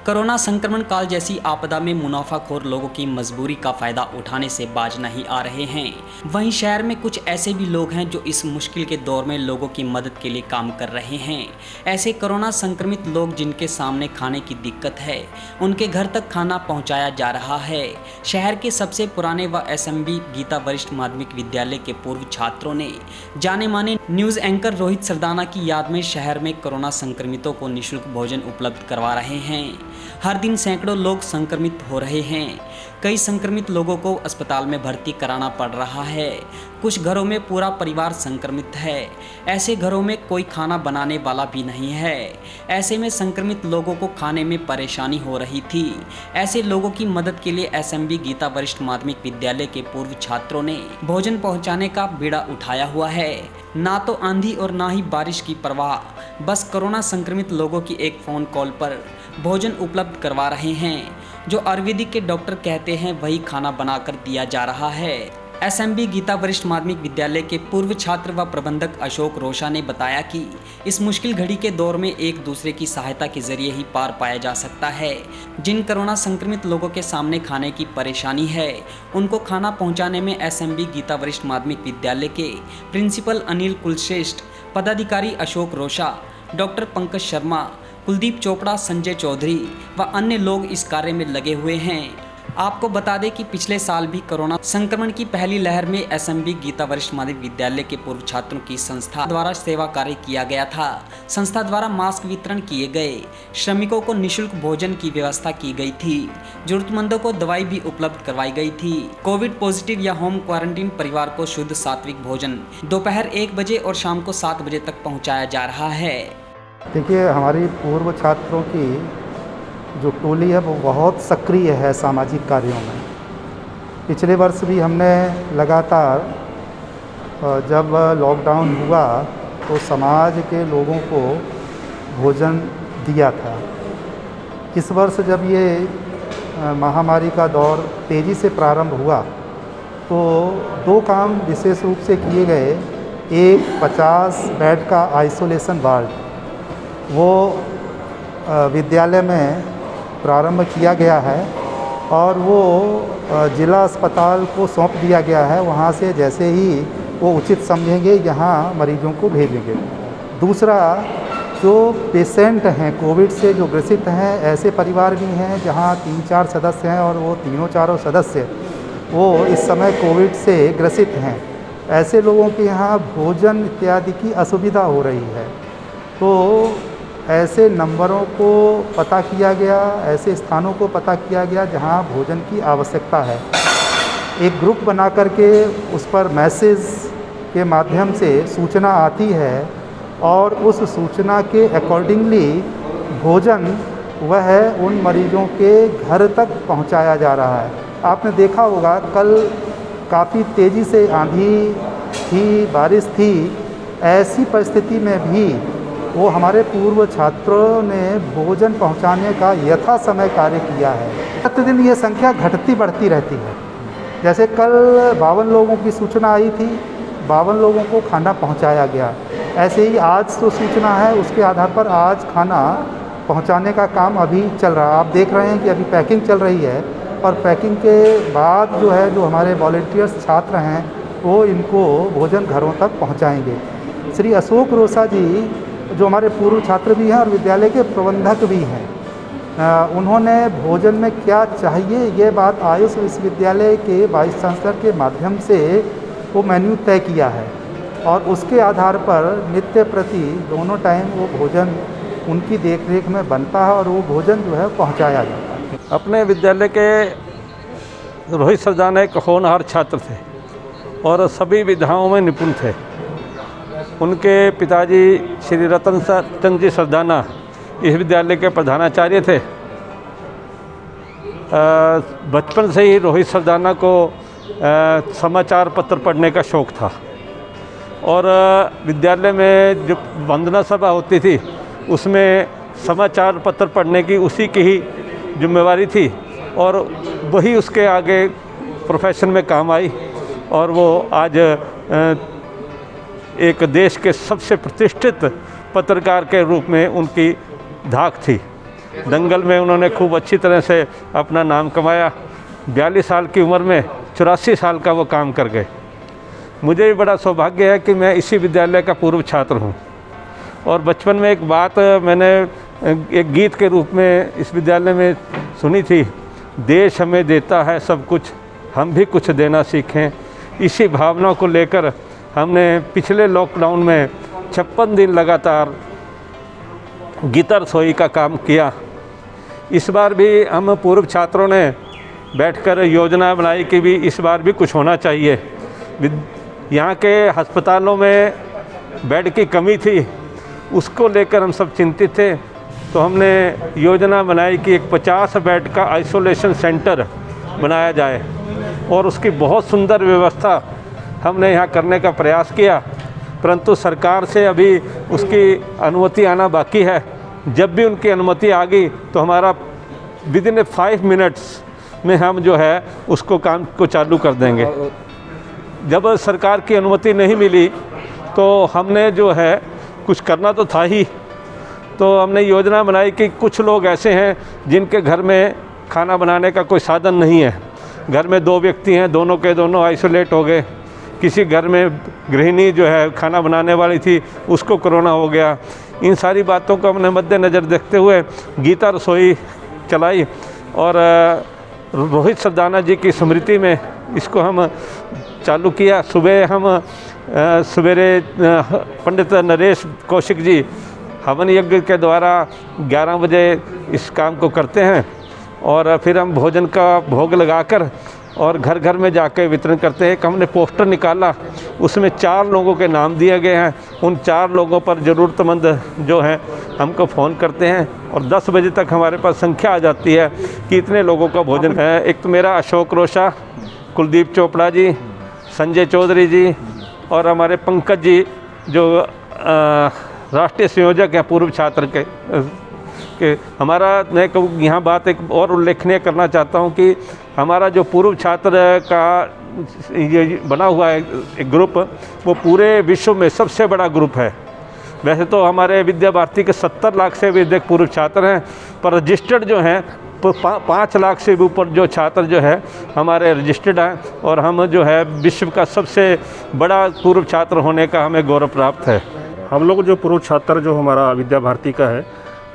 Corona संक्रमण काल जैसी आपदा में मुनाफाखोर लोगों की मजबूरी का फायदा उठाने से बाज नहीं आ रहे हैं। वहीं शहर में कुछ ऐसे भी लोग हैं जो इस मुश्किल के दौर में लोगों की मदद के लिए काम कर रहे हैं। ऐसे कोरोना संक्रमित लोग जिनके सामने खाने की दिक्कत है, उनके घर तक खाना पहुंचाया जा रहा है। शहर के सबसे पुराने व एसएमबी गीता वरिष्ठ माध्यमिक विद्यालय के पूर्व छात्रों ने जाने माने न्यूज़ एंकर रोहित सरदाना की याद में शहर में कोरोना संक्रमितों को निःशुल्क भोजन उपलब्ध करवा रहे हैं। हर दिन सैकड़ों लोग संक्रमित हो रहे हैं। कई संक्रमित लोगों को अस्पताल में भर्ती कराना पड़ रहा है। कुछ घरों में पूरा परिवार संक्रमित है। ऐसे घरों में कोई खाना बनाने वाला भी नहीं है। ऐसे में संक्रमित लोगों को खाने में परेशानी हो रही थी। ऐसे लोगों की मदद के लिए एसएमबी गीता वरिष्ठ माध्यमिक विद्यालय के पूर्व छात्रों ने भोजन पहुंचाने का बीड़ा उठाया हुआ है। ना तो आंधी और ना ही बारिश की परवाह, बस कोरोना संक्रमित लोगों की एक फ़ोन कॉल पर भोजन उपलब्ध करवा रहे हैं। जो आयुर्वेदिक के डॉक्टर कहते हैं वही खाना बनाकर दिया जा रहा है। एसएमबी गीता वरिष्ठ माध्यमिक विद्यालय के पूर्व छात्र व प्रबंधक अशोक रोशा ने बताया कि इस मुश्किल घड़ी के दौर में एक दूसरे की सहायता के जरिए ही पार पाया जा सकता है। जिन कोरोना संक्रमित लोगों के सामने खाने की परेशानी है, उनको खाना पहुंचाने में एसएमबी गीता वरिष्ठ माध्यमिक विद्यालय के प्रिंसिपल अनिल कुलश्रेष्ठ, पदाधिकारी अशोक रोशा, डॉक्टर पंकज शर्मा, कुलदीप चोपड़ा, संजय चौधरी व अन्य लोग इस कार्य में लगे हुए हैं। आपको बता दें कि पिछले साल भी कोरोना संक्रमण की पहली लहर में एसएमबी गीता वरिष्ठ माध्यमिक विद्यालय के पूर्व छात्रों की संस्था द्वारा सेवा कार्य किया गया था। संस्था द्वारा मास्क वितरण किए गए, श्रमिकों को निःशुल्क भोजन की व्यवस्था की गई थी, जरूरतमंदों को दवाई भी उपलब्ध करवाई गई थी। कोविड पॉजिटिव या होम क्वारंटीन परिवार को शुद्ध सात्विक भोजन दोपहर 1 बजे और शाम को 7 बजे तक पहुँचाया जा रहा है। देखिए, हमारी पूर्व छात्रों की जो टोली है वो बहुत सक्रिय है सामाजिक कार्यों में। पिछले वर्ष भी हमने लगातार जब लॉकडाउन हुआ तो समाज के लोगों को भोजन दिया था। इस वर्ष जब ये महामारी का दौर तेज़ी से प्रारंभ हुआ तो 2 काम विशेष रूप से किए गए। एक 50 बेड का आइसोलेशन वार्ड वो विद्यालय में प्रारंभ किया गया है और वो जिला अस्पताल को सौंप दिया गया है। वहाँ से जैसे ही वो उचित समझेंगे यहाँ मरीजों को भेजेंगे। दूसरा, जो पेशेंट हैं कोविड से जो ग्रसित हैं, ऐसे परिवार भी हैं जहाँ 3-4 सदस्य हैं और वो तीनों-चारों सदस्य वो इस समय कोविड से ग्रसित हैं। ऐसे लोगों के यहाँ भोजन इत्यादि की असुविधा हो रही है। तो ऐसे नंबरों को पता किया गया, ऐसे स्थानों को पता किया गया जहां भोजन की आवश्यकता है। एक ग्रुप बना करके उस पर मैसेज के माध्यम से सूचना आती है और उस सूचना के अकॉर्डिंगली भोजन वह उन मरीजों के घर तक पहुंचाया जा रहा है। आपने देखा होगा कल काफ़ी तेज़ी से आंधी थी, बारिश थी। ऐसी परिस्थिति में भी वो हमारे पूर्व छात्रों ने भोजन पहुंचाने का यथा समय कार्य किया है। प्रतिदिन ये संख्या घटती बढ़ती रहती है। जैसे कल 52 लोगों की सूचना आई थी, 52 लोगों को खाना पहुंचाया गया। ऐसे ही आज तो सूचना है, उसके आधार पर आज खाना पहुंचाने का काम अभी चल रहा है। आप देख रहे हैं कि अभी पैकिंग चल रही है और पैकिंग के बाद जो है जो हमारे वॉलंटियर्स छात्र हैं वो इनको भोजन घरों तक पहुँचाएँगे। श्री अशोक रोशा जी जो हमारे पूर्व छात्र भी हैं और विद्यालय के प्रबंधक भी हैं, उन्होंने भोजन में क्या चाहिए ये बात आयुष विश्वविद्यालय के वाइस चांसलर के माध्यम से वो मेन्यू तय किया है और उसके आधार पर नित्य प्रति दोनों टाइम वो भोजन उनकी देखरेख में बनता है और वो भोजन जो है पहुंचाया जाता है। अपने विद्यालय के रोहित सरदाना एक होनहार छात्र थे और सभी विधाओं में निपुण थे। उनके पिताजी श्री रतन चंद जी सरदाना इस विद्यालय के प्रधानाचार्य थे। बचपन से ही रोहित सरदाना को समाचार पत्र पढ़ने का शौक़ था और विद्यालय में जो वंदना सभा होती थी उसमें समाचार पत्र पढ़ने की उसी की ही जिम्मेवारी थी और वही उसके आगे प्रोफेशन में काम आई और वो आज एक देश के सबसे प्रतिष्ठित पत्रकार के रूप में उनकी धाक थी। दंगल में उन्होंने खूब अच्छी तरह से अपना नाम कमाया। 42 साल की उम्र में 84 साल का वो काम कर गए। मुझे भी बड़ा सौभाग्य है कि मैं इसी विद्यालय का पूर्व छात्र हूँ। और बचपन में एक बात मैंने एक गीत के रूप में इस विद्यालय में सुनी थी, देश हमें देता है सब कुछ, हम भी कुछ देना सीखें। इसी भावना को लेकर हमने पिछले लॉकडाउन में 56 दिन लगातार गीता रसोई का काम किया। इस बार भी हम पूर्व छात्रों ने बैठकर योजना बनाई कि भी इस बार भी कुछ होना चाहिए। यहाँ के अस्पतालों में बेड की कमी थी, उसको लेकर हम सब चिंतित थे। तो हमने योजना बनाई कि एक 50 बेड का आइसोलेशन सेंटर बनाया जाए और उसकी बहुत सुंदर व्यवस्था हमने यहाँ करने का प्रयास किया, परंतु सरकार से अभी उसकी अनुमति आना बाकी है। जब भी उनकी अनुमति आ गई तो हमारा विदिन 5 मिनट्स में हम जो है उसको काम को चालू कर देंगे। जब सरकार की अनुमति नहीं मिली तो हमने जो है कुछ करना तो था ही, तो हमने योजना बनाई कि कुछ लोग ऐसे हैं जिनके घर में खाना बनाने का कोई साधन नहीं है। घर में 2 व्यक्ति हैं, दोनों के दोनों आइसोलेट हो गए। किसी घर में गृहिणी जो है खाना बनाने वाली थी, उसको कोरोना हो गया। इन सारी बातों को हमने मद्देनज़र देखते हुए गीता रसोई चलाई और रोहित सरदाना जी की स्मृति में इसको हम चालू किया। सुबह हम सवेरे पंडित नरेश कौशिक जी हवन यज्ञ के द्वारा 11 बजे इस काम को करते हैं और फिर हम भोजन का भोग लगाकर और घर घर में जाकर वितरण करते हैं। एक हमने पोस्टर निकाला, उसमें 4 लोगों के नाम दिए गए हैं। उन 4 लोगों पर ज़रूरतमंद जो हैं हमको फ़ोन करते हैं और 10 बजे तक हमारे पास संख्या आ जाती है कि इतने लोगों का भोजन है। एक तो मेरा अशोक रोशा, कुलदीप चोपड़ा जी, संजय चौधरी जी और हमारे पंकज जी जो राष्ट्रीय संयोजक हैं पूर्व छात्र के हमारा मैं यहाँ बात एक और उल्लेखनीय करना चाहता हूँ कि हमारा जो पूर्व छात्र का ये बना हुआ है एक ग्रुप, वो पूरे विश्व में सबसे बड़ा ग्रुप है। वैसे तो हमारे विद्या भारती के 70 लाख से भी अधिक पूर्व छात्र हैं, पर रजिस्टर्ड जो हैं 5 लाख से भी ऊपर जो छात्र जो है हमारे रजिस्टर्ड हैं और हम जो है विश्व का सबसे बड़ा पूर्व छात्र होने का हमें गौरव प्राप्त है। हम लोग जो पूर्व छात्र जो हमारा विद्या भारती का है,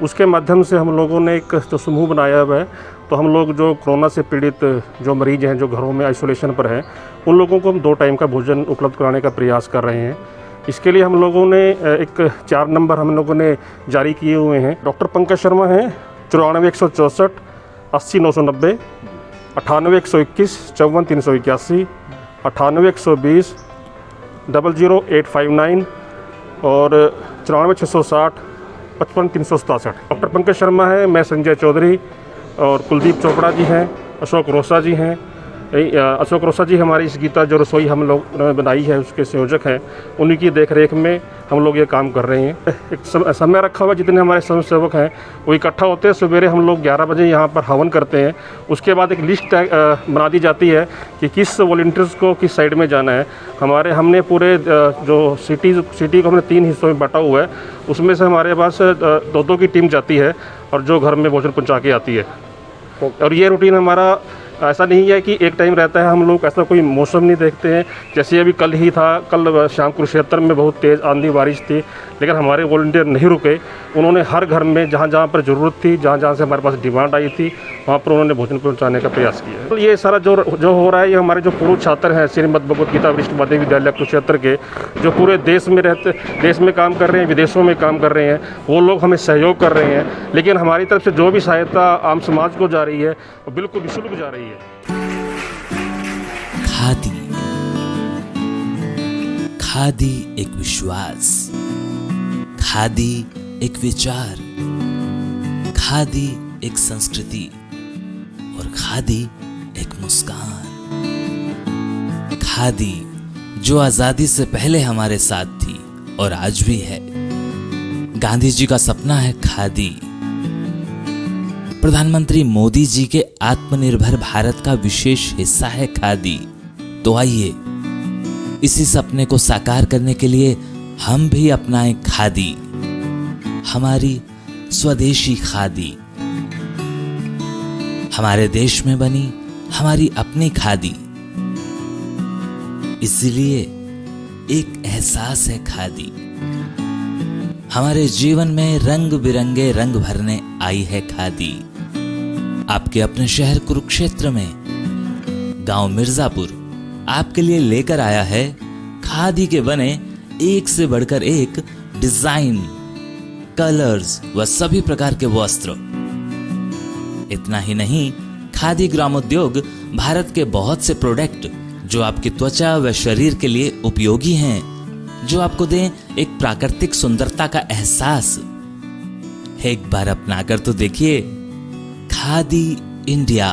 उसके माध्यम से हम लोगों ने एक जो समूह बनाया हुआ है, तो हम लोग जो कोरोना से पीड़ित जो मरीज हैं, जो घरों में आइसोलेशन पर हैं, उन लोगों को हम 2 टाइम का भोजन उपलब्ध कराने का प्रयास कर रहे हैं। इसके लिए हम लोगों ने एक 4 नंबर हम लोगों ने जारी किए हुए हैं। डॉक्टर पंकज शर्मा हैं 94 164 80 990, 98 121 54 381, 98 120 00 859 और 94 660 55 367। डॉक्टर पंकज शर्मा है, मैं संजय चौधरी और कुलदीप चोपड़ा जी हैं, अशोक रोशा जी हैं। अशोक रोशा जी हमारी इस गीता जो रसोई हम लोग बनाई है उसके संयोजक हैं। उन्हीं की देखरेख में हम लोग ये काम कर रहे हैं। एक समय रखा हुआ, जितने हमारे स्वयं सेवक हैं वो इकट्ठा होते हैं। सवेरे हम लोग 11 बजे यहाँ पर हवन करते हैं। उसके बाद एक लिस्ट बना दी जाती है कि किस वॉलंटियर्स को किस साइड में जाना है। हमने पूरे जो सिटी को हमने 3 हिस्सों में बांटा हुआ है। उसमें से हमारे पास 2-2 की टीम जाती है और जो घर में भोजन पहुँचा के आती है। और ये रूटीन हमारा ऐसा नहीं है कि एक टाइम रहता है। हम लोग ऐसा कोई मौसम नहीं देखते हैं। जैसे अभी कल ही था, कल शाम कुरुक्षेत्र में बहुत तेज़ आंधी बारिश थी, लेकिन हमारे वॉलंटियर नहीं रुके। उन्होंने हर घर में जहाँ जहाँ पर ज़रूरत थी, जहाँ जहाँ से हमारे पास डिमांड आई थी, वहाँ पर उन्होंने भोजन पहुँचाने का प्रयास किया। तो ये सारा जो हो रहा है, ये हमारे जो पूर्व छात्र हैं श्रीमद् भगवत गीता वरिष्ठ माध्यमिक विद्यालय कुरुक्षेत्र के, जो पूरे देश में काम कर रहे हैं, विदेशों में काम कर रहे हैं, वो लोग हमें सहयोग कर रहे हैं। लेकिन हमारी तरफ से जो भी सहायता आम समाज को जा रही है वो बिल्कुल निःशुल्क जा रही है। खादी एक विश्वास, खादी एक विचार, खादी एक संस्कृति और खादी एक मुस्कान। खादी जो आजादी से पहले हमारे साथ थी और आज भी है। गांधी जी का सपना है खादी। प्रधानमंत्री मोदी जी के आत्मनिर्भर भारत का विशेष हिस्सा है खादी। तो आइए इसी सपने को साकार करने के लिए हम भी अपनाएं खादी, हमारी स्वदेशी खादी। हमारे देश में बनी हमारी अपनी खादी, इसलिए एक एहसास है खादी। हमारे जीवन में रंग बिरंगे रंग भरने आई है खादी। आपके अपने शहर कुरुक्षेत्र में गांव मिर्जापुर आपके लिए लेकर आया है खादी के बने एक से बढ़कर एक डिजाइन, कलर्स व सभी प्रकार के वस्त्र। इतना ही नहीं, खादी ग्रामोद्योग भारत के बहुत से प्रोडक्ट जो आपकी त्वचा व शरीर के लिए उपयोगी हैं, जो आपको दें एक प्राकृतिक सुंदरता का एहसास। एक बार अपना कर तो देखिए खादी इंडिया।